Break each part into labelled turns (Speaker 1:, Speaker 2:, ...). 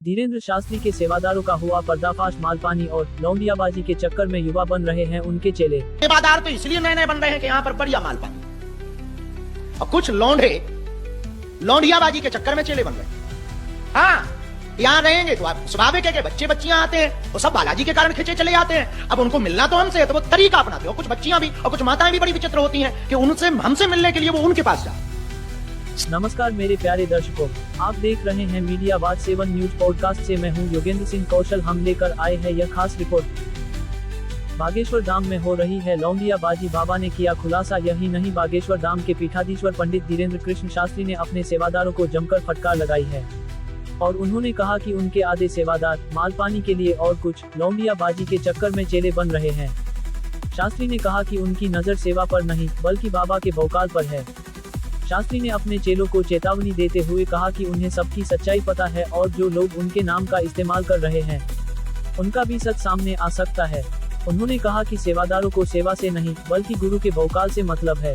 Speaker 1: धीरेन्द्र शास्त्री के सेवादारों का हुआ पर्दाफाश। मालपानी और लौंडियाबाजी के चक्कर में युवा बन रहे हैं उनके चेले।
Speaker 2: सेवादार तो इसलिए नए नए बन रहे हैं कि यहाँ पर बढ़िया मालपानी, और कुछ लौंडे लौंडियाबाजी के चक्कर में चेले बन रहे हैं। हाँ, यहाँ रहेंगे तो आप स्वाभाविक है कि बच्चे बच्चियां आते हैं, वो सब बालाजी के कारण खिंचे चले जाते हैं। अब उनको मिलना तो हमसे है, तो वो तरीका अपनाते हो। कुछ बच्चियां भी और कुछ माताएं भी बड़ी विचित्र होती हैं कि उनसे हमसे मिलने के लिए वो उनके पास जाए।
Speaker 1: नमस्कार मेरे प्यारे दर्शकों, आप देख रहे हैं मीडिया बात 7 न्यूज पॉडकास्ट से मैं हूं योगेंद्र सिंह कौशल। हम लेकर आए हैं यह खास रिपोर्ट। बागेश्वर धाम में हो रही है लौंडियाबाजी, बाबा ने किया खुलासा। यही नहीं, बागेश्वर धाम के पीठाधीश्वर पंडित धीरेन्द्र कृष्ण शास्त्री ने अपने सेवादारों को जमकर फटकार लगाई है और उन्होंने कहा कि उनके आधे सेवादार मालपानी के लिए और कुछ लौंडियाबाजी के चक्कर में चेले बन रहे हैं। शास्त्री ने कहा कि उनकी नजर सेवा पर नहीं बल्कि बाबा के भौकाल पर है। शास्त्री ने अपने चेलों को चेतावनी देते हुए कहा कि उन्हें सबकी सच्चाई पता है और जो लोग उनके नाम का इस्तेमाल कर रहे हैं उनका भी सच सामने आ सकता है। उन्होंने कहा कि सेवादारों को सेवा से नहीं बल्कि गुरु के भौकाल से मतलब है।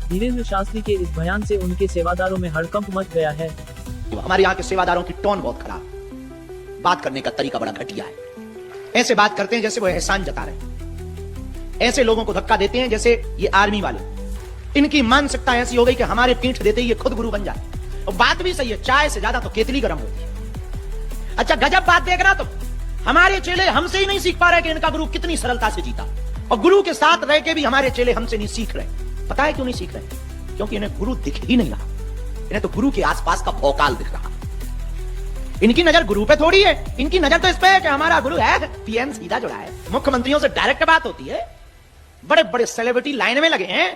Speaker 1: धीरेन्द्र शास्त्री के इस बयान से उनके सेवादारों में हड़कंप मच गया है।
Speaker 2: हमारे यहाँ के सेवादारों की टोन बहुत खराब, बात करने का तरीका बड़ा घटिया है। ऐसे बात करते हैं जैसे वो एहसान जता रहे, ऐसे लोगों को धक्का देते हैं जैसे ये आर्मी वाले। इनकी मानसिकता ऐसी हो गई कि हमारे पीठ देते ही ये खुद गुरु बन जाए। और बात भी सही है, चाय से ज्यादा तो केतली गर्म होती है। अच्छा, गजब बात देख रहा तुम। हमारे चेले हमसे ही नहीं सीख पा रहे कि इनका गुरु कितनी सरलता से जीता, और गुरु के साथ रह के भी हमारे चेले हमसे नहीं सीख रहे। पता है क्यों नहीं सीख रहे? क्योंकि इन्हें गुरु दिख ही नहीं रहा। इन्हें तो गुरु के आसपास का भौकाल दिख रहा। इनकी नजर गुरु पे थोड़ी है, इनकी नजर तो इस पे है कि हमारा गुरु है। पीएम सीधा जुड़ा है, मुख्यमंत्रियों से डायरेक्ट बात होती है। बड़े बड़े सेलिब्रिटी लाइन में लगे हैं,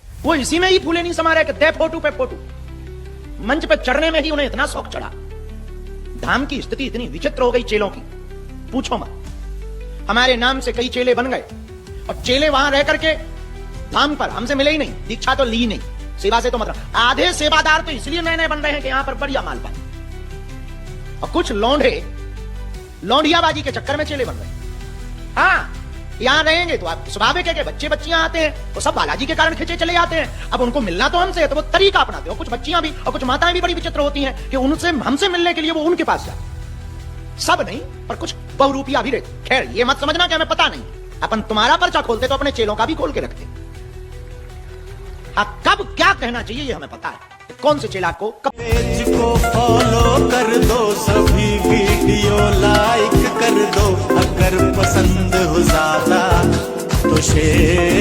Speaker 2: वो इसी में ही फूले नहीं समा रहे कि दे फोटो पे फोटो। मंच पे चढ़ने में ही उन्हें इतना शौक चढ़ा। धाम की स्थिति इतनी विचित्र हो गई चेलों की, पूछो मत। हमारे नाम से कई चेले बन गए, और चेले वहां रह करके धाम पर हमसे मिले ही नहीं, दीक्षा तो ली नहीं, सेवा से तो मतलब। आधे सेवादार तो इसलिए नए नए बन रहे हैं कि यहां पर बढ़िया मालपानी, और कुछ लौंडे लौंडियाबाजी के चक्कर में चेले बन रहे हैं। हाँ, यहाँ रहेंगे तो आप स्वाभाविक है कि बच्चे बच्चियां आते हैं, वो सब बालाजी के कारण खिंचे चले जाते हैं। अब उनको मिलना तो हमसे है, तो वो तरीका अपनाते हो। कुछ बच्चियां भी और कुछ माताएं भी बड़ी विचित्र होती हैं कि उनसे हमसे मिलने के लिए वो उनके पास जाए। सब नहीं, पर कुछ बहुरूपिया भी रहते। खैर, ये मत समझना कि हमें पता नहीं। अपन तुम्हारा पर्चा खोलते तो अपने चेलों का भी खोल के रखते। हाँ, कब क्या कहना चाहिए ये हमें पता है। कौन से चेला को कब।
Speaker 3: पेज को फॉलो कर दो, सभी वीडियो लाइक कर दो, अगर पसंद हो ज्यादा तो शेयर